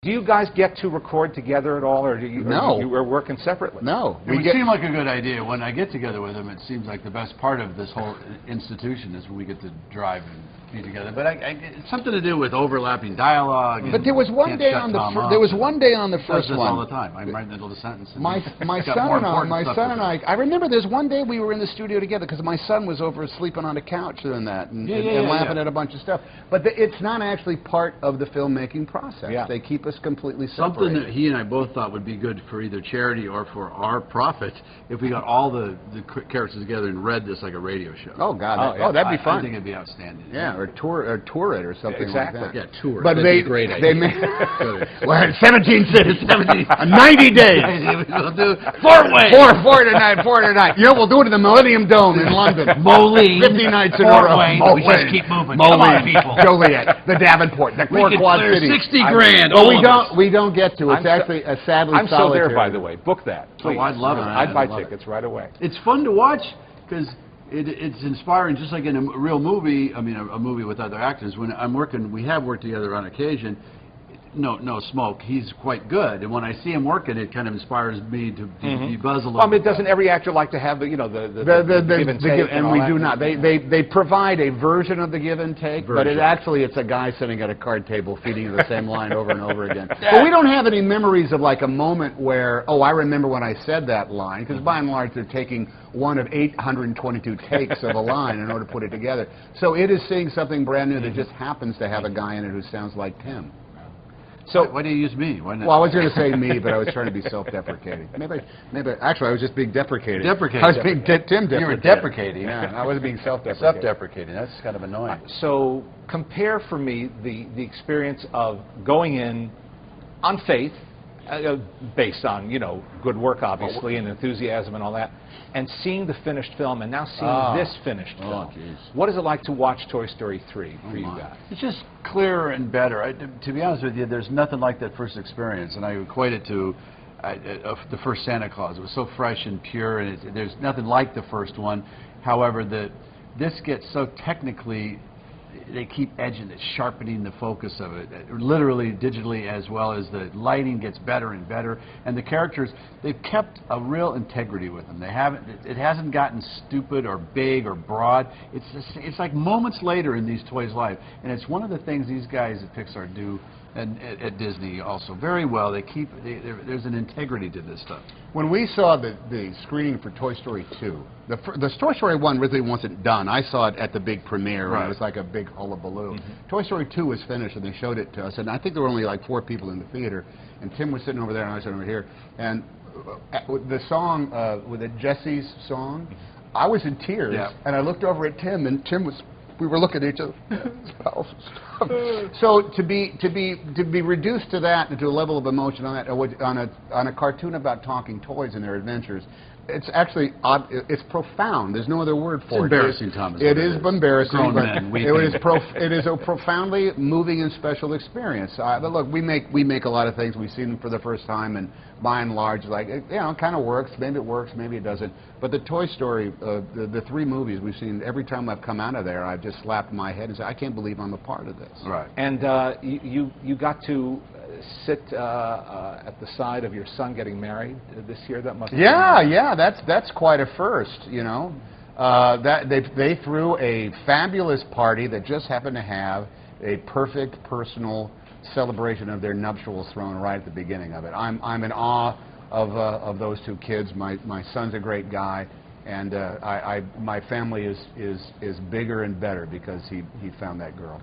Do you guys get to record together at all, or do you? No. Or you are working separately? No. It would seem like a good idea. When I get together with him, it seems like the best part of this whole institution is when we get to drive and be together. But it's something to do with overlapping dialogue. But there was one day on the first one. All the time. I'm right in the middle of the sentence. My son and I remember there's one day we were in the studio together because my son was over sleeping on the couch doing that and laughing at a bunch of stuff. But it's not actually part of the filmmaking process. Yeah. They keep us completely separated. Something that he and I both thought would be good for either charity or for our profit if we got all the characters together and read this like a radio show. Oh God! That'd be fun. I think it'd be outstanding. Yeah, or tour it or something like that. Yeah, tour. But that'd be a great idea. They made 17 cities, 90 days. We'll do Fort Wayne. Four tonight. You know, we'll do it in the Millennium Dome in London. Moline. 50 nights in a row. Wayne. We just keep moving. Come on, people. Joliet, the Davenport, the four quad cities. 60 grand. Well, we don't get to. It's actually a sadly I'm still solitary. there, by the way. Book that, please. Oh, I'd love it. I'd buy tickets right away. It's fun to watch because it's inspiring, just like in a real movie. I mean, a movie with other actors. When I'm working, we have worked together on occasion. No smoke. He's quite good, and when I see him working, it kind of inspires me to be buzz a little. Well, I mean, doesn't every actor like to have the give and take? And we do not. They provide a version of the give and take, but it's a guy sitting at a card table feeding you the same line over and over again. But we don't have any memories of like a moment where, I remember when I said that line, because by and large they're taking one of 822 takes of a line in order to put it together. So it is seeing something brand new that just happens to have a guy in it who sounds like Tim. So why do you use me? Why not? Well, I was going to say me, but I was trying to be self-deprecating. Maybe. Actually, I was just being deprecating. Deprecating. I was being Tim deprecating. You were deprecating. Yeah, I was being self-deprecating. Self-deprecating. That's kind of annoying. So compare for me the experience of going in on faith, based on good work obviously and enthusiasm and all that, and seeing the finished film and now seeing this finished film. Geez. What is it like to watch Toy Story 3 for you guys? It's just clearer and better. To be honest with you, there's nothing like that first experience, and I equate it to the first Santa Claus. It was so fresh and pure, and there's nothing like the first one. However, this gets so technically. They keep edging it, sharpening the focus of it, literally, digitally, as well as the lighting gets better and better. And the characters, they've kept a real integrity with them. They haven't. It hasn't gotten stupid or big or broad. It's like moments later in these toys' life, and it's one of the things these guys at Pixar do, and at Disney also very well. There's an integrity to this stuff. When we saw the screening for Toy Story 2, the Toy Story 1 really wasn't done. I saw it at the big premiere, and it was like a big hullabaloo. Toy Story 2 was finished, and they showed it to us, and I think there were only like 4 people in the theater, and Tim was sitting over there, and I was sitting over here, and the song, with the Jesse's song, I was in tears, and I looked over at Tim, and we were looking at each other. So to be reduced to that, to a level of emotion on that, on a cartoon about talking toys and their adventures, it's actually odd. It's profound. There's no other word for it. It's embarrassing, Thomas. It is embarrassing. Grown men, it is a profoundly moving and special experience. But look, we make a lot of things. We've seen them for the first time, and by and large, like it kind of works. Maybe it works, maybe it doesn't. But the Toy Story, the 3 movies we've seen, every time I've come out of there, I've just slapped my head and said, I can't believe I'm a part of this. Right. And you got to sit at the side of your son getting married this year. That must. Yeah. That's quite a first. That they threw a fabulous party that just happened to have a perfect personal celebration of their nuptials thrown right at the beginning of it. I'm in awe of those 2 kids. My son's a great guy, and my family is bigger and better because he found that girl.